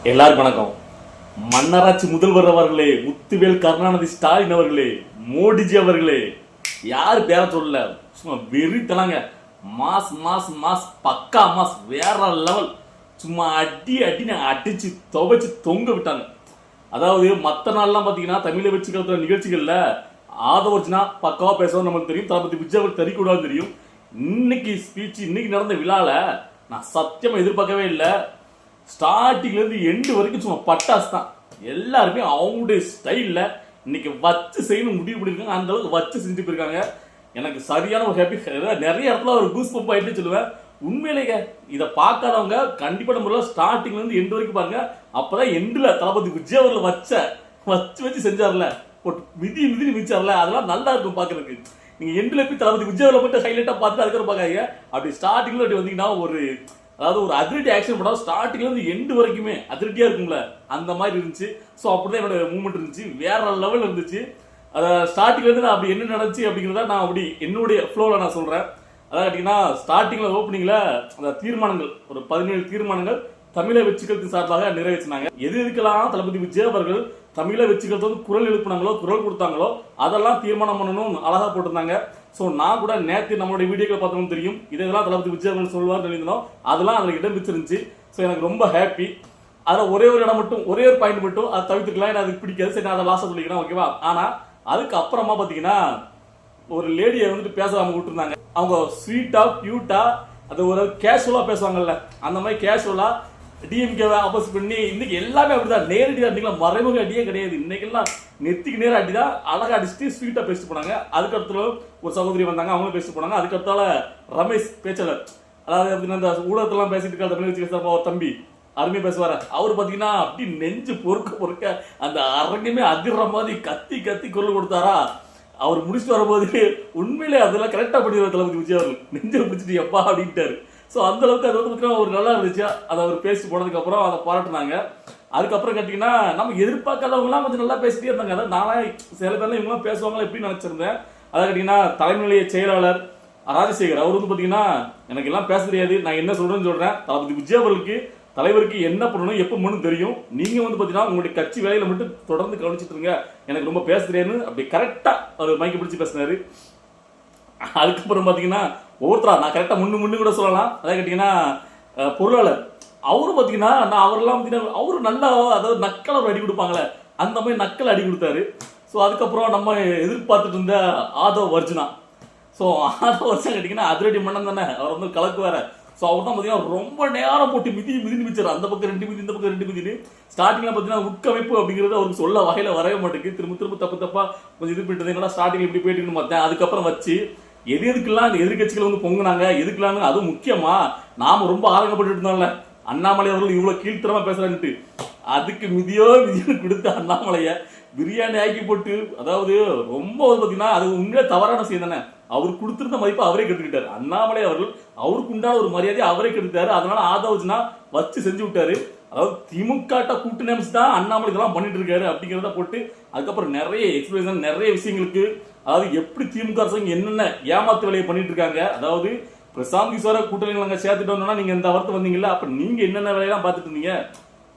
எல்லாருக்கும் வணக்கம். மன்னராட்சி முதல்வர் அவர்களே, முத்துவேல் கருணாநிதி ஸ்டாலின் அவர்களே, மோடிஜி அவர்களே, யாரு பேர சொல்லல, சும்மா வெறித்தலாங்க. மாஸ் மாஸ் மாஸ் பக்கா மாஸ், வேற லெவல். சும்மா அடின்னு அடிச்சு துவைச்சு தொங்க விட்டாங்க. அதாவது மற்ற நாள்லாம் பார்த்தீங்கன்னா தமிழை வச்சு கலத்துற நிகழ்ச்சிகள்ல ஆதவர்ஜினா பக்காவா பேசுவோம் நமக்கு தெரியும், தளபதி விஜய் அவர் தறிக்கூடாது தெரியும். இன்னைக்கு ஸ்பீச், இன்னைக்கு நடந்த விழால நான் சத்தியமா எதிர்பார்க்கவே இல்லை. ஸ்டார்டிங்ல இருந்து எண்டு வரைக்கும் சும்மா பட்டாஸ் தான். எல்லாருமே அவங்களுடைய ஸ்டைல்ல இன்னைக்கு வச்சு செய்யணும் முடிவு பண்ணிருக்காங்க. அந்த அளவுக்கு வச்சு செஞ்சு போயிருக்காங்க. எனக்கு சரியான ஒரு ஹாப்பி. நிறைய இடத்துல ஒரு கூஸ் பம்ப் ஆயிட்டு சொல்லுவேன். உண்மையிலேங்க இதை பார்க்காதவங்க கண்டிப்பா முறையில் ஸ்டார்டிங்ல இருந்து எண்டு வரைக்கும் பாருங்க. அப்பதான் எண்டுல தளபதி விஜய் அவர்கள் வச்சு செஞ்சார்ல, மிதி மிதிச்சார்ல, அதெல்லாம் நல்லா இருக்கும் பாக்குறதுக்கு. நீங்க எண்டுல போய் தளபதி விஜய் அவர்களை மட்டும் ஹைலைட்டா பார்த்துட்டு அதுக்கப்புறம் பாக்காங்க. அப்படி ஸ்டார்டிங்ல அப்படி வந்தீங்கன்னா அதாவது ஒரு அதிரடி ஆக்ஷன் பண்ணா ஸ்டார்டிங்ல இருந்து எண்டு வரைக்குமே அதிரடியா இருக்கும்ல, அந்த மாதிரி இருந்துச்சு. ஸோ அப்படிதான் என்னோட மூவ்மெண்ட் இருந்துச்சு, வேற லெவல் இருந்துச்சு. அதை ஸ்டார்டிங்ல இருந்து நான் அப்படி என்ன நடந்துச்சு அப்படிங்கிறத நான் அப்படி என்னுடைய ஃப்ளோவில் நான் சொல்றேன். அதாவது கேட்டீங்கன்னா ஸ்டார்டிங்ல ஓப்பனிங்ல அந்த தீர்மானங்கள், ஒரு 17 தீர்மானங்கள் தமிழை வெற்றிகளுக்கு சார்பாக நிறைவேற்றினாங்க. எதுக்கெல்லாம் தளபதி விஜய் அவர்கள் தமிழை வெற்றிகளுக்கு வந்து குரல் எழுப்பினாங்களோ, குரல் கொடுத்தாங்களோ, அதெல்லாம் தீர்மானம் பண்ணணும் அழகா போட்டிருந்தாங்க. ஸோ நான் கூட நேற்று நம்மளுடைய வீடியோக்களை பார்த்தோம்னு தெரியும், இதெல்லாம் தளபதி விஜய் அவர்கள் சொல்லுவார் தெரியுந்தோம், அதெல்லாம் அதில் இடம் பிடிச்சிருந்துச்சு. ஸோ எனக்கு ரொம்ப ஹாப்பி. அதில் ஒரே ஒரு இடம் மட்டும், ஒரே ஒரு பாயிண்ட் மட்டும் அதை தவிர்த்துக்கலாம், எனக்கு அதுக்கு பிடிக்காது. சரி, நான் அதை லாஸ்ட்டாக சொல்லிக்கிறேன், ஓகேவா? ஆனால் அதுக்கு அப்புறமா பார்த்தீங்கன்னா ஒரு லேடியை வந்துட்டு பேசாம விட்டுருந்தாங்க. அவங்க ஸ்வீட்டா கியூட்டா அது ஒரு கேஷுவலா பேசுவாங்கல்ல, அந்த மாதிரி கேஷுவலா டிஎம்கேவை ஆப்போசிட் பண்ணி இன்னைக்கு எல்லாமே அப்படிதான். நேரடி அடிக்கல, மறைமுக அடியே கிடையாது. இன்னைக்கெல்லாம் நெத்திக்கு நேரம் அடிதான், அழகா அடிச்சுட்டு ஸ்வீட்டா பேசிட்டு போனாங்க. அதுக்கடுத்துல ஒரு சகோதரி வந்தாங்க, அவங்களும் பேசிட்டு போனாங்க. அதுக்கடுத்தால ரமேஷ் பேச்சாளர், அதாவது அந்த ஊடகத்தெல்லாம் பேசிட்டு இருக்க தமிழ் வச்சு தம்பி அருமையா பேசுவார. அவர் பாத்தீங்கன்னா அப்படி நெஞ்சு பொறுக்க அந்த அரங்கமே அதிர்ற மாதிரி கத்தி குரல் கொடுத்தாரா. அவர் முடிச்சுட்டு வரும்போது உண்மையிலே அதெல்லாம் கரெக்டா பண்ணிடுவார் தளபதி விஜய் அவர்கள். நெஞ்சை பிடிச்சிட்டு எப்பா அப்படின்ட்டாரு. ஸோ அந்த அளவுக்கு அது வந்து பார்த்தீங்கன்னா ஒரு நல்லா இருந்துச்சு. அதை அவர் பேசிட்டு போனதுக்கு அப்புறம் அதை பாராட்டினாங்க. அதுக்கப்புறம் கேட்டீங்கன்னா நம்ம எதிர்பார்க்காதவங்களாம் கொஞ்சம் நல்லா பேசிட்டே இருந்தாங்க. அதாவது நானே சில பேர்லாம் இவங்களாம் பேசுவாங்களா எப்படின்னு நினைச்சிருந்தேன். அதாவது கேட்டீங்கன்னா தலைமை நிலைய செயலாளர் ராஜசேகர் அவர் வந்து பார்த்தீங்கன்னா எனக்கு எல்லாம் பேச தெரியாது, நான் என்ன சொல்றேன்னு சொல்றேன். தளபதி விஜய் அவர்களுக்கு தலைவருக்கு என்ன பண்ணணும் எப்போ பண்ணணும் தெரியும். நீங்க வந்து பார்த்தீங்கன்னா உங்களுடைய கட்சி வேலையில மட்டும் தொடர்ந்து கவனிச்சுட்டு இருங்க, எனக்கு ரொம்ப பேச தெரியாதுன்னு அப்படி கரெக்டா அவர் மைக்கு பிடிச்சி பேசினாரு. அதுக்கப்புறம் பார்த்தீங்கன்னா ஒவ்வொருத்தரா நான் கரெக்டாக முன்னு கூட சொல்லலாம். அதாவது கேட்டீங்கன்னா பொருளாளர் அவரும் பார்த்தீங்கன்னா நான் அவரெல்லாம் பார்த்தீங்கன்னா அவரு நல்லா, அதாவது நக்கல் அவர் அடி கொடுப்பாங்களே அந்த மாதிரி நக்கல் அடி கொடுத்தாரு. ஸோ அதுக்கப்புறம் நம்ம எதிர்பார்த்துட்டு இருந்த ஆதவ் அர்ஜுனா. ஸோ ஆதவ் அர்ஜுனா கேட்டீங்கன்னா அதிரடி மன்னன் தானே, அவர் வந்து கலக்கு வேற. ஸோ அவர் தான் பார்த்தீங்கன்னா ரொம்ப நேரம் போட்டு மிதின்னு மிதிச்சார். அந்த பக்கம் 2 மிதி, இந்த பக்கம் 2 மிதினு. ஸ்டார்டிங்ல பார்த்தீங்கன்னா உட்கமைப்பு அப்படிங்கிறது அவருக்கு சொல்ல வகையில வரவே மாட்டேங்குது. திரும்ப தப்பா கொஞ்சம் இது பண்ணிட்டு என்னடா ஸ்டார்டிங்ல இப்படி போயிட்டு பார்த்தேன். அதுக்கப்புறம் வச்சு எதுக்கெல்லாம் இந்த எதிர்கட்சிகள் வந்து பொங்குனாங்க, எதுக்கெல்லாம் அதுவும் முக்கியமா நாம ரொம்ப ஆதங்கப்பட்டு இருந்தோம்ல, அண்ணாமலை அவர்கள் இவ்வளவு கீழ்த்தரமா பேசுறான்ட்டு, அதுக்கு மிதியோன்னு கொடுத்த அண்ணாமலைய பிரியாணி ஆக்கி போட்டு, அதாவது ரொம்ப பார்த்தீங்கன்னா அது உண்மையிலே தவறான செய்ய தானே. அவர் கொடுத்திருந்த மதிப்பை அவரே கெடுத்துக்கிட்டாரு. அண்ணாமலை அவர்கள் அவருக்கு உண்டான ஒரு மரியாதையை அவரே கெடுத்தாரு. அதனால ஆதவஜனா வச்சு செஞ்சு விட்டாரு. அதாவது திமுக கூட்டணி அமைச்சு தான் அண்ணாமலை இதெல்லாம் பண்ணிட்டு இருக்காரு அப்படிங்கிறத போட்டு அதுக்கப்புறம் நிறைய எக்ஸ்பிளேஷன், நிறைய விஷயங்களுக்கு, அதாவது எப்படி திமுக அரசாங்கம் என்னென்ன ஏமாத்து வேலையை பண்ணிட்டு இருக்காங்க. அதாவது பிரசாந்த் கிஷோர கூட்டணிகள் நாங்கள் சேர்த்துட்டு வந்தோம்னா நீங்க இந்த வாரத்தை வந்தீங்கல்ல, அப்ப நீங்க என்னென்ன வேலையெல்லாம் பார்த்துட்டு இருந்தீங்க.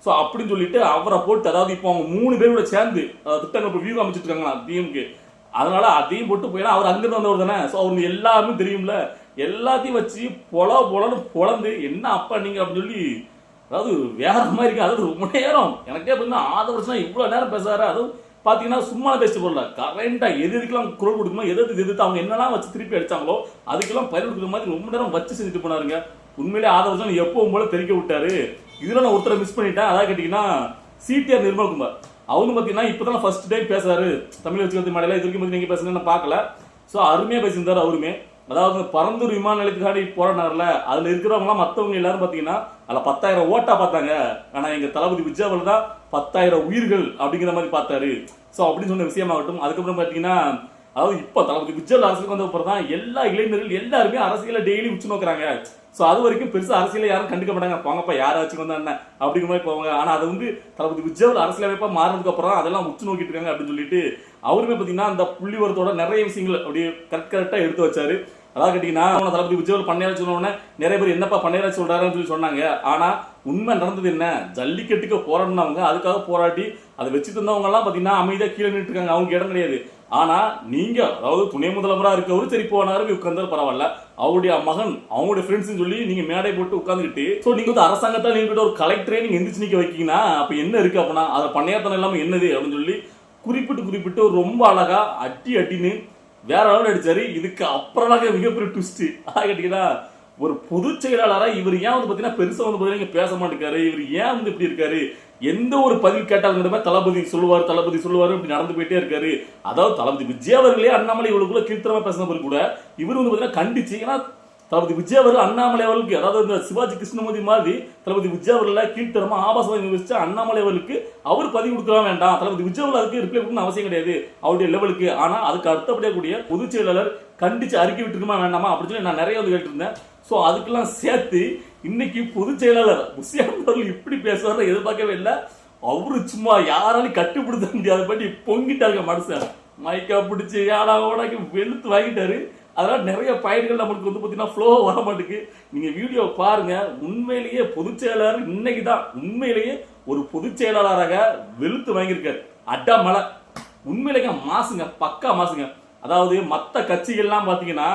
ஸோ அப்படின்னு சொல்லிட்டு அவரை போட்டு, அதாவது இப்போ அவங்க 3 பேரோட சேர்ந்து திட்டங்கள் வியூ அமைச்சிட்டு இருக்காங்களா டிஎம்கே, அதனால அதையும் போட்டு போயினா அவர் அங்கிருந்து வந்தவர் தானே. ஸோ அவருக்கு எல்லாருமே தெரியும்ல, எல்லாத்தையும் வச்சு பொலன்னு பொழந்து என்ன அப்பா நீங்க அப்படின்னு சொல்லி, அதாவது வேற மாதிரி இருக்கு. அதாவது ரொம்ப நேரம் எனக்கே பார்த்தீங்கன்னா ஆதவர்ஜனா இவ்வளவு நேரம் பேசுறாரு. அதுவும் பாத்தீங்கன்னா சும்மா பேசிட்டு போடல, கரெக்டா எதுக்கெல்லாம் குரல் கொடுக்கணும், எதிர்த்து அவங்க என்னெல்லாம் வச்சு திருப்பி அடிச்சாங்களோ அதுக்கெல்லாம் பயிர் கொடுக்குற மாதிரி ரொம்ப நேரம் வச்சு செஞ்சுட்டு போனாருங்க. உண்மையிலே ஆதவர்ஜனா எப்பவும் போல தெரிவிக்க விட்டாரு. இதுல நான் ஒருத்தரை மிஸ் பண்ணிட்டேன். அதாவது கேட்டீங்கன்னா சிடிஆர் நிர்மல்குமார். அவரும் பாத்தீங்கன்னா இப்பதான் ஃபர்ஸ்ட் டைம் பேசுறாரு தமிழ் வச்சுக்கிறது மாடல. இது வரைக்கும் நீங்க பேசுங்க பார்க்கல. ஸோ அருமையா பேசியிருந்தாரு அவருமே. அதாவது பரந்தூர் விமான நிலையத்துக்காண்டி போராடினார்ல, அதுல இருக்கிறவங்க மற்றவங்க எல்லாரும் பாத்தீங்கன்னா அதுல 10,000 ஓட்டா பார்த்தாங்க. ஆனா எங்க தளபதி விஜய் அவர்கள் தான் 10,000 உயிர்கள் அப்படிங்கிற மாதிரி பார்த்தாரு. ஸோ அப்படின்னு சொன்ன விஷயமாகட்டும். அதுக்கப்புறம் பாத்தீங்கன்னா அதாவது இப்ப தளபதி விஜய் அரசுக்கு வந்த அப்புறம் தான் எல்லா இளைஞர்கள் எல்லாருமே அரசியல டெய்லி உச்சு நோக்குறாங்க. ஸோ அது வரைக்கும் பெருசா அரசியல யாரும் கண்டுக்க மாட்டாங்க, போங்கப்பா யாராச்சும் வந்தா என்ன அப்படிங்கிற மாதிரி போவாங்க. ஆனா அது வந்து தளபதி விஜய் அரசியலமைப்பா மாறினதுக்கு அப்புறம் அதெல்லாம் உச்சு நோக்கிட்டு இருக்காங்க அப்படின்னு சொல்லிட்டு அவருமே பாத்தீங்கன்னா அந்த புள்ளிவரத்தோட நிறைய விஷயங்கள் அப்படியே கரெக்டா எடுத்து வச்சாரு. அதாவது கேட்டீங்கன்னா தளபதி விஜய் பண்ணையார சொன்ன நிறைய பேர் என்னப்பா பண்ணையார சொல்றாருன்னு சொல்லி சொன்னாங்க. ஆனா உண்மை நடந்தது என்ன, ஜல்லிக்கட்டுக்கு போராடினவங்க அதுக்காக போராட்டி அதை வச்சுட்டு இருந்தவங்க எல்லாம் பாத்தீங்கன்னா அமைதியா கீழே நின்று இருக்காங்க, அவங்க இடம் கிடையாது. ஆனா நீங்க அதாவது துணை முதல்வராக இருக்கவரு சரி போனாரு உட்கார்ந்தாலும் பரவாயில்ல, அவருடைய மகன் அவங்களுடைய ஃப்ரெண்ட்ஸ் சொல்லி நீங்க மேடை போட்டு உட்கார்ந்துக்கிட்டு சோ நீங்க வந்து அரசாங்கத்தால் நீங்க ஒரு கலெக்டரே நீங்க எந்திரிச்சு நிக்க வைக்கீங்கன்னா அப்ப என்ன இருக்கு அப்படின்னா அதை பண்ணையாத்தனம் இல்லாம என்னது அப்படின்னு சொல்லி குறிப்பிட்டு ரொம்ப அழகா அட்டின்னு வேற அளவில் அடிச்சாரு. இதுக்கு அப்புறம் மிகப்பெரிய ட்விஸ்ட் கேட்டீங்கன்னா ஒரு பொதுச் செயலாளரா இவர் ஏன் வந்து பாத்தீங்கன்னா பெருசா வந்து பாத்தீங்கன்னா பேச மாட்டேங்காரு, இவர் ஏன் வந்து இப்படி இருக்காரு, எந்த ஒரு பதில் கேட்டாலும் தளபதி சொல்லுவார் இப்படி நடந்து போயிட்டே இருக்காரு. அதாவது தளபதி விஜய் அவர்களே அண்ணாமலை இவளுக்குள்ள கீழ்த்தரமா பேசின போது கூட இவர் வந்து பாத்தீங்கன்னா கண்டிச்சு. ஏன்னா தளபதி விஜய் அவர்கள் அண்ணாமலை அவர்களுக்கு அதாவது இந்த சிவாஜி கிருஷ்ணமூர்த்தி மாதிரி தளபதி விஜய் அவர்களை கீழ்த்தரமா ஆபாசமாக விமர்சிச்ச அண்ணாமலை அவர்களுக்கு அவர் பதிவு கொடுக்கலாம் வேண்டாம், தளபதி விஜய் அவர்கள் அதுக்கு ரிப்ளை கொடுக்கணும் அவசியம் கிடையாது அவருடைய லெவலுக்கு. ஆனா அதுக்கு அடுத்தபடியாக கூடிய பொதுச் செயலாளர் கண்டிச்சு அறிக்கை விட்டுருக்குமா வேண்டாமா அப்படின்னு சொல்லி நான் நிறைய வந்து கேட்டிருந்தேன். சோ அதுக்கெல்லாம் சேர்த்து இன்னைக்கு பொதுச் செயலாளர் முஸ்லிம் அவர்கள் இப்படி பேசுவார் எதிர்பார்க்கவே இல்லை. அவரு சும்மா யாராலையும் கட்டுப்படுத்த முடியாத பற்றி பொங்கிட்டாருங்க மனுஷன், மைக்கா பிடிச்சி யாரா வெளுத்து வாங்கிட்டாரு. அதனால நிறைய பாயிண்ட்கள் நமக்கு வந்து பாத்தீங்கன்னா ஃப்ளோ வர மாட்டேங்குது. நீங்க வீடியோ பாருங்க, உண்மையிலேயே பொதுச் செயலாளர் இன்னைக்கு தான் உண்மையிலேயே ஒரு பொதுச் செயலாளராக வெளுத்து வாங்கியிருக்காரு. அட்டா மலை உண்மையிலேயே மாசுங்க, பக்கா மாசுங்க. அதாவது மற்ற கட்சிகள்லாம் பாத்தீங்கன்னா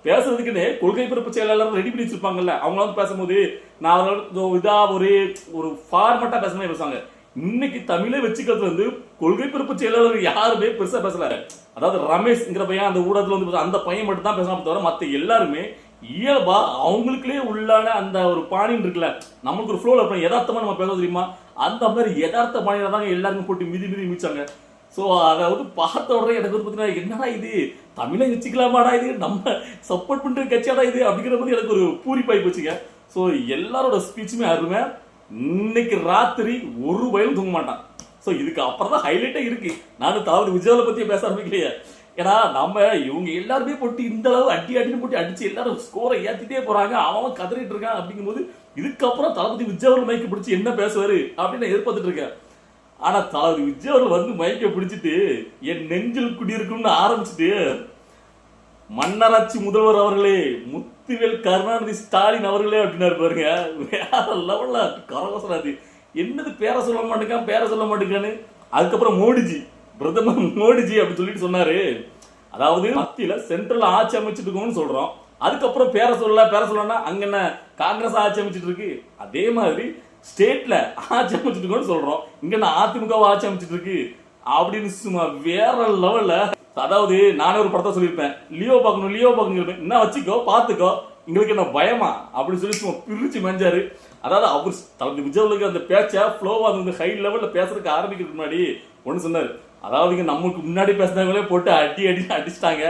பேசுறதுக்குன்னு கொள்கை பிறப்பு செயலாளர் ரெடி பண்ணி வச்சிருப்பாங்கல்ல, அவங்க வந்து பேசும்போது நான் இதா ஒரு ஃபார்மட்டா பேசுறேன் பேசுவாங்க. இன்னைக்கு தமிழை வச்சுக்கிறது வந்து கொள்கை பிறப்பு செயலாளர் யாருமே பெருசா பேசல. அதாவது ரமேஷ்ங்கிற பையன் அந்த ஊடகத்துல வந்து அந்த பையன் மட்டும் தான் பேசலாம் தவிர மத்த எல்லாருமே இயல்பா அவங்களுக்குள்ளே உள்ளான அந்த ஒரு பாணின்னு இருக்குல்ல, நம்மளுக்கு ஒரு ஃப்ளோல இருப்போம் யதார்த்தமா நம்ம பேச தெரியுமா, அந்த மாதிரி யதார்த்த பாணியில தாங்க எல்லாருமே போட்டு மிதி மிதிச்சாங்க. ஸோ அதாவது பார்த்த உடனே எனக்கு வந்து பார்த்தீங்கன்னா என்னடா இது தமிழை வச்சுக்கலாமாடா, இது நம்ம சப்போர்ட் பண்ற கட்சியாடா இது அப்படிங்கிற போது எனக்கு ஒரு பூரிப்பாய் போச்சுங்க. ஸோ எல்லாரோட ஸ்பீச்சுமே அருமை. இன்னைக்கு ராத்திரி ஒரு வயலும் தூங்க மாட்டான். ஸோ இதுக்கு அப்புறம் தான் ஹைலைட்டே இருக்கு. நானும் தளபதி விஜயாவை பத்தி பேச ஆரம்பிக்கலையே, ஏன்னா நம்ம இவங்க எல்லாருமே போட்டு இந்த அளவு அடின்னு போட்டு அடிச்சு எல்லாரும் ஸ்கோரை ஏற்றிட்டே போறாங்க, அவன் கதறிட்டு இருக்கான். அப்படிங்கும்போது இதுக்கப்புறம் தளபதி விஜய் மைக்கு பிடிச்சி என்ன பேசுவாரு அப்படின்னு எதிர்பார்த்துட்டு இருக்கேன். ஆனா தளபதி விஜய் அவர்கள் வந்து மைக்கை பிடிச்சிட்டு என் நெஞ்சில் குடியிருக்கும்னு ஆரம்பிச்சுட்டு மன்னராட்சி முதல்வர் அவர்களே, முத்துவேல் கருணாநிதி ஸ்டாலின் அவர்களே அப்படின்னா பாருங்க, வேற லெவல்ல கரகோசனாது. என்னது பேரை சொல்ல மாட்டேங்கான்னு. அதுக்கப்புறம் மோடிஜி, பிரதமர் மோடிஜி அப்படின்னு சொல்லிட்டு சொன்னாரு. அதாவது மத்தியில சென்ட்ரல் ஆட்சி அமைச்சிட்டு இருக்கோம்னு சொல்றோம், அதுக்கப்புறம் பேரை சொல்லனா அங்க என்ன காங்கிரஸ் ஆட்சி அமைச்சிட்டு இருக்கு, அதே மாதிரி ஸ்டேட்ல ஆட்சி அமைச்சிட்டு இருக்கோம்னு சொல்றோம், இங்க நான் அதிமுக ஆட்சி அமைச்சிட்டு இருக்கு அப்படின்னு சும்மா வேற லெவல்ல. அதாவது நானே ஒரு படத்தை சொல்லியிருப்பேன், லியோ பார்க்கணும் என்ன வச்சுக்கோ பாத்துக்கோ எங்களுக்கு என்ன பயமா அப்படின்னு சொல்லி சும்மா பிரிச்சு மெஞ்சாரு. அதாவது அவர் தளபதி விஜய்க்கு அந்த பேச்சை ஃப்ளோவா வந்து ஹை லெவல்ல பேசுறதுக்கு ஆரம்பிக்கிறதுக்கு முன்னாடி ஒன்று சொன்னார். அதாவது இங்க நமக்கு முன்னாடி பேசினவங்களே போட்டு அடிச்சிட்டாங்க,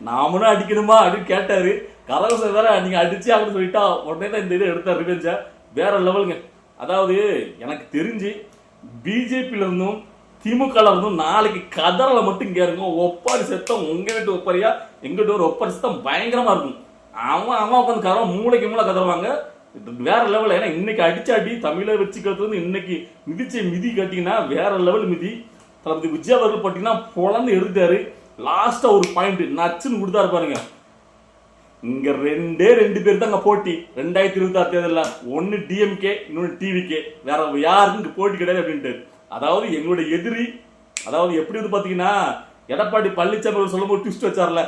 நாமளும் அடிக்கணுமா அப்படின்னு கேட்டாரு. கரகோசம் வேற நீங்க அடிச்சு அப்படின்னு சொல்லிட்டா உடனே தான் இந்த இதை எடுத்தார் ரிவெஞ்ச. வேற லெவலுங்க. அதாவது எனக்கு தெரிஞ்சு பிஜேபியில இருந்தும் திமுக இருந்தும் நாளைக்கு கதறல மட்டும் இங்க இருக்கும். ஒப்பாரி சத்தம் உங்க வீட்டு ஒப்பாரியா எங்க வீட்டு ஒரு ஒப்பாரி சத்தம் பயங்கரமா இருக்கும். அவன் உட்காந்து கதறம் மூளைக்கு மூளை கதறுவாங்க வேற லெவல். ஏன்னா இன்னைக்கு அடி தமிழை வச்சுக்கிறது வந்து இன்னைக்கு மிதி கட்டிங்கன்னா வேற லெவல் மிதி. தளபதி விஜய் அவர்கள் பாத்தீங்கன்னா பொழந்து எடுத்தாரு. லாஸ்டா ஒரு பாயிண்ட் நச்சுன்னு கொடுத்தாரு பாருங்க. இங்க ரெண்டு பேர் தாங்க போட்டி 2026 தேர்தலில், ஒன்னு டிஎம்கே இன்னொன்னு டிவிகே, வேற யாருக்கும் இங்க போட்டி கிடையாது அப்படின்ட்டு. அதாவது எங்களுடைய எதிரி, அதாவது எப்படி வந்து பாத்தீங்கன்னா எடப்பாடி பழனிசாமி சொல்லும்போது ட்விஸ்ட் வச்சார்ல,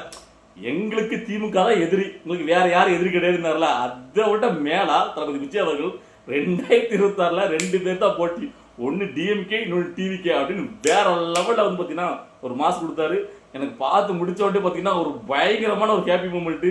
எங்களுக்கு திமுக தான் எதிரி, உங்களுக்கு வேற யாரும் எதிரி கிடையாதுன்னார்ல, அதை விட மேலா தளபதி விஜய் அவர்கள் 2026 2 பேர் தான் போட்டி, ஒன்னு டிஎம்கே இன்னொன்னு டிவிகே அப்படின்னு வேற லெவல்ல வந்து பாத்தீங்கன்னா ஒரு மாசம் கொடுத்தாரு. எனக்கு பார்த்து முடிச்ச உடனே பாத்தீங்கன்னா ஒரு பயங்கரமான ஒரு ஹேப்பி மூமெண்ட்,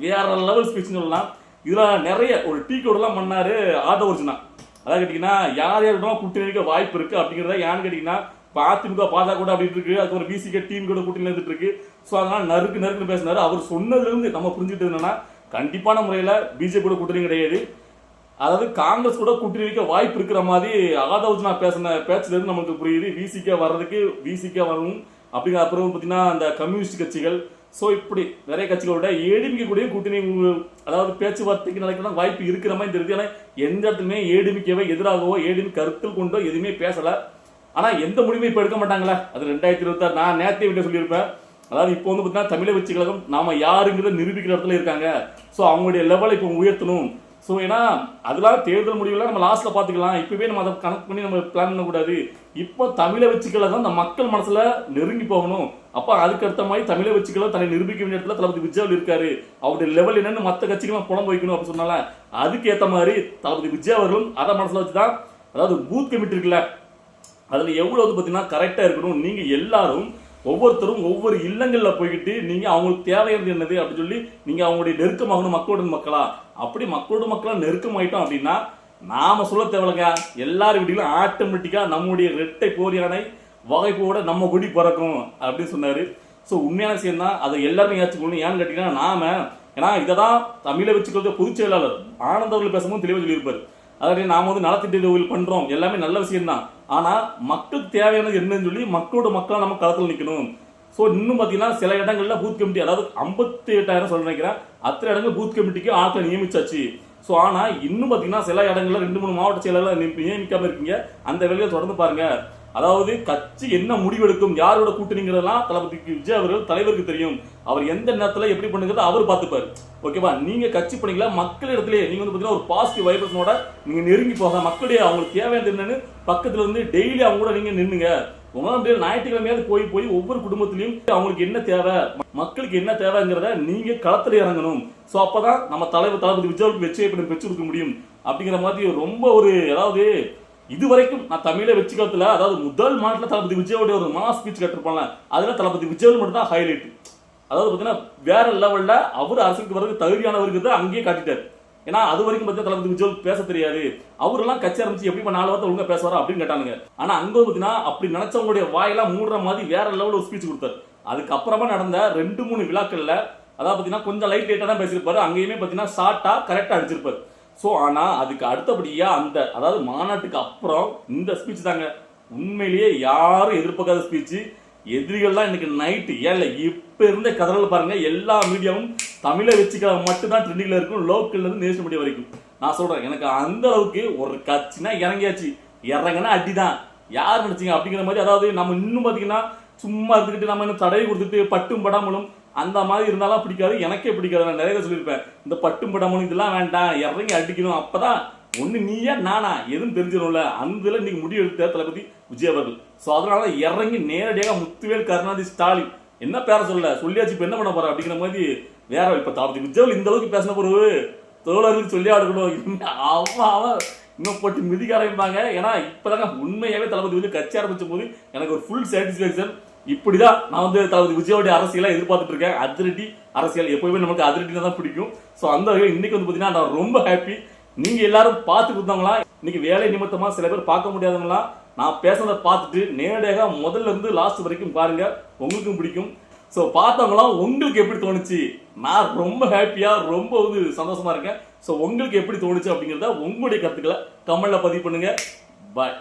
வேற லெவல் ஸ்பீச் சொல்லலாம். இதுல நிறைய ஒரு டீ கோட் எல்லாம் பண்ணாரு ஆதவர்ஜுனா. அதாவது கேட்டீங்கன்னா யார் யாருக்கும் கூட்டணி இருக்க வாய்ப்பு இருக்கு அப்படிங்கிறத ஏன்னு கேட்டீங்கன்னா அதிமுக பாஜக கூட அப்படின்னு இருக்கு, அது ஒரு பிசிகே டீம் கூட கூட்டணி இருந்துட்டு இருக்கு. ஸோ அதனால நறுக்கு பேசினாரு. அவர் சொன்னதுல இருந்து நம்ம புரிஞ்சுட்டு என்னன்னா கண்டிப்பான முறையில பிஜேபி கூட கூட்டணி கிடையாது, அதாவது காங்கிரஸ் கூட கூட்டணி வைக்க வாய்ப்பு இருக்கிற மாதிரி ஆதவர்ஜுனா பேசின பேச்சுல இருந்து நமக்கு புரியுது. விசிகே வரணும் அப்படிங்கிற. அப்புறம் பார்த்தீங்கன்னா அந்த கம்யூனிஸ்ட் கட்சிகள், ஸோ இப்படி நிறைய கட்சிகளோட ஏடிஎம்கே கூட கூட்டணி அதாவது பேச்சுவார்த்தைக்கு நடக்கலாம் வாய்ப்பு இருக்கிற மாதிரி தெரியுது. ஏன்னா எந்த இடத்துலையுமே ஏடிஎம்கேவை எதிராகவோ ஏடிஎம் கருத்தில் கொண்டோ எதுவுமே பேசல. ஆனா எந்த முடிவும் இப்ப எடுக்க மாட்டாங்களா, அது 2026 நான் நேரத்தை விட்டு சொல்லியிருப்பேன். அதாவது இப்போ வந்து பார்த்தீங்கன்னா தமிழக வெற்றி கழகம் நாம யாருங்கிறத நிரூபிக்கிற இடத்துல இருக்காங்க. ஸோ அவங்களுடைய லெவலை இப்போ உயர்த்தணும். ஸோ ஏன்னா அதெல்லாம் தேர்தல் முடிவுலாம் நம்ம லாஸ்ட்ல பார்த்துக்கலாம். இப்பவே நம்ம அதை கனெக்ட் பண்ணி நம்ம பிளான் பண்ணக்கூடாது. இப்போ தமிழக வெற்றி கழகம் அந்த மக்கள் மனசுல நெருங்கி போகணும். அப்ப அதுக்கு அடுத்த மாதிரி தமிழக வெற்றி கழகம் தன்னை நிரூபிக்க வேண்டிய இடத்துல தளபதி விஜய் இருக்காரு. அவருடைய லெவல் என்னன்னு மற்ற கட்சிகளும் புலம்பு வைக்கணும் அப்படின்னு சொன்னால அதுக்கு ஏற்ற மாதிரி தளபதி விஜய் அவர்களும் அதை மனசுல வச்சுதான், அதாவது பூத் கமிட்டி இருக்குல்ல, அதுல எவ்வளவு பார்த்தீங்கன்னா கரெக்டா இருக்கணும். நீங்க எல்லாரும் ஒவ்வொருத்தரும் ஒவ்வொரு இல்லங்கள்ல போய்கிட்டு நீங்க அவங்களுக்கு தேவையானது என்னது அப்படின்னு சொல்லி நீங்க அவங்களுடைய நெருக்கமாகணும். மக்களோட மக்களா அப்படி மக்களோட மக்களா நெருக்கமாயிட்டோம் அப்படின்னா நாம சொல்ல தேவையில்லைங்க, எல்லாரும் வீட்டிலும் ஆட்டோமேட்டிக்கா நம்முடைய இரட்டை போரியானை வகைப்போட நம்ம கொடி பறக்கும் அப்படின்னு சொன்னாரு. ஸோ உண்மையான விஷயம் தான், அதை எல்லாருமே ஏற்றுக்கணும். ஏன்னு கேட்டீங்கன்னா நாம, ஏன்னா இதை தான் தமிழை வச்சுக்கிறது பொதுச் செயலாளர் ஆனந்த் அவர்கள் பேசும்போது தெளிவாக சொல்லியிருப்பாரு. அதாவது நாம வந்து நலத்திட்ட பண்றோம், எல்லாமே நல்ல விஷயம் தான். ஆனா மக்களுக்கு தேவையானது என்னன்னு சொல்லி மக்களோட மக்களா நம்ம களத்தில் நிற்கணும். ஸோ இன்னும் பார்த்தீங்கன்னா சில இடங்கள்ல பூத் கமிட்டி, அதாவது 58,000 சொல்ல நினைக்கிறேன், அத்தனை இடங்கள் பூத் கமிட்டிக்கு ஆட்களை நியமிச்சாச்சு. ஸோ ஆனா இன்னும் பார்த்தீங்கன்னா சில இடங்கள்ல 2-3 மாவட்ட செயலாளர்கள் நியமிக்காம இருக்கீங்க. அந்த வேலையை தொடர்ந்து பாருங்க. அதாவது கட்சி என்ன முடிவெடுக்கும், யாரோட கூட்டணிங்கிறதெல்லாம் தளபதி விஜய் அவர்கள் தலைவருக்கு தெரியும். அவர் எந்த நேரத்தில் எப்படி பண்ணுங்கிறத அவர் பார்த்துப்பாரு. ஓகேவா? நீங்க கட்சி பண்ணிக்கல, மக்கள் இடத்துல நீங்க வந்து பாத்தீங்கன்னா ஒரு பாசிட்டிவ் வைப்ரேஷனோட நீங்க நெருங்கி போக, மக்களுடைய அவங்களுக்கு தேவையானது என்னன்னு பக்கத்துல இருந்து டெய்லி அவங்க கூட நீங்க நின்னுங்க. உங்களால ஞாயிற்றுக்கிழமையாவது போய் ஒவ்வொரு குடும்பத்திலையும் அவங்களுக்கு என்ன தேவை, மக்களுக்கு என்ன தேவைங்கிறத நீங்க களத்துல இறங்கணும். சோ அப்பதான் நம்ம தலைவர் தளபதி விஜய்க்கு வெற்றியை பெற்று கொடுக்க முடியும் அப்படிங்கிற மாதிரி ரொம்ப ஒரு, அதாவது இதுவரைக்கும் நான் தமிழை வெற்றிக்காலத்துல, அதாவது முதல் மாநில தளபதி விஜயோட ஒரு மாஸ் ஸ்பீச் கேட்டிருப்பாங்க, அதுல தளபதி விஜய் மட்டும் தான் ஹைலைட். அதாவது பாத்தீங்கன்னா வேற லெவல்ல அவர் அரசுக்கு வரது தகுதியானவருக்கு அங்கேயே காட்டிட்டாரு. ஏன்னா அது வரைக்கும் பார்த்தா தளபதி விஜய் பேச தெரியாது, அவரெல்லாம் கட்சி ஆரம்பிச்சு எப்படி 4 வாரத்தை ஒழுங்கா பேசுவாரா அப்படின்னு கேட்டானுங்க. ஆனா அங்க பாத்தீங்கன்னா அப்படி நினைச்சவங்களுடைய வாயெல்லாம் மூடுற மாதிரி வேற லெவலில் ஒரு ஸ்பீச் கொடுத்தாரு. அதுக்கப்புறமா நடந்த 2-3 விழாக்கள்ல அதாவது பாத்தீங்கன்னா கொஞ்சம் லைட்டா தான் பேசியிருப்பாரு. அங்கேயுமே பாத்தீங்கன்னா ஷார்ட்டா கரெக்டா அடிச்சிருப்பாரு. ஸோ ஆனா அதுக்கு அடுத்தபடியா அந்த, அதாவது மாநாட்டுக்கு அப்புறம் இந்த ஸ்பீச் தாங்க உண்மையிலேயே யாரும் எதிர்பார்க்காத ஸ்பீச். எதிரிகள்லாம் இன்னைக்கு நைட்டு ஏன்ல இப்ப இருந்த கதறல் பாருங்க. எல்லா மீடியாவும் தமிழை வச்சுக்க மட்டும் தான் ட்ரெண்டிங்ல இருக்கும், லோக்கல்ல இருந்து நேஷனல் மீடியா வரைக்கும். நான் சொல்றேன், எனக்கு அந்த அளவுக்கு ஒரு கட்சினா இறங்கியாச்சு, இறங்கினா அடிதான், யார் நினைச்சீங்க அப்படிங்கிற மாதிரி. அதாவது நம்ம இன்னும் பாத்தீங்கன்னா சும்மா இருந்துக்கிட்டு நம்ம இன்னும் தடவை கொடுத்துட்டு பட்டும் படாமலும் அந்த மாதிரி இருந்தாலும் பிடிக்காது, எனக்கே பிடிக்காது. நான் நிறைய சொல்லியிருப்பேன், இந்த பட்டும் படாமலும் இதெல்லாம் வேண்டாம், இறங்கி அடிக்கணும். அப்பதான் ஒண்ணு நீயா நானா எதுவும் தெரிஞ்சிடும்ல. அந்த இன்னைக்கு முடிவு எடுத்த தளபதி விஜய் அவர்கள். சோ அதனால இறங்கி நேரடியாக முத்துவேல் கருணாநிதி ஸ்டாலின் என்ன பேர சொல்லியாச்சு, இப்ப என்ன பண்ண போற அப்படிங்கிற மாதிரி வேற. இப்ப தளபதி விஜய் இந்த அளவுக்கு பேசின பிறகு தோழர்களுக்கு சொல்லி ஆடுக்கணும், அவன் இன்னும் போட்டு மிதிக்க ஆரம்பிப்பாங்க. ஏன்னா இப்பதாங்க உண்மையாவே தளபதி விஜய் கட்சி ஆரம்பிச்ச போது எனக்கு ஒரு ஃபுல் சாட்டிஸ்பேக்சன். இப்படிதான் நான் வந்து தளபதி விஜயோட அரசியலை எதிர்பார்த்துட்டு இருக்கேன். அதிரடி அரசியல் எப்பவுமே நமக்கு அதிரடி தான் பிடிக்கும். சோ அந்த வகையில் இன்னைக்கு வந்து பாத்தீங்கன்னா நான் ரொம்ப ஹாப்பி. நீங்க எல்லாரும் பார்த்து கொடுத்தாங்களா, இன்னைக்கு வேலை நிமித்தமா சில பேர் பார்க்க முடியாதவங்களா நான் பேசுறதை பார்த்துட்டு நேரடியாக முதல்ல இருந்து லாஸ்ட் வரைக்கும் பாருங்க, உங்களுக்கும் பிடிக்கும். ஸோ பார்த்தவங்களாம் உங்களுக்கு எப்படி தோணுச்சு, நான் ரொம்ப ஹாப்பியா ரொம்ப வந்து சந்தோஷமா இருக்கேன். ஸோ உங்களுக்கு எப்படி தோணுச்சு அப்படிங்கிறத உங்களுடைய கருத்துக்களை கமெண்ட்ல பதிவு பண்ணுங்க. பாய்.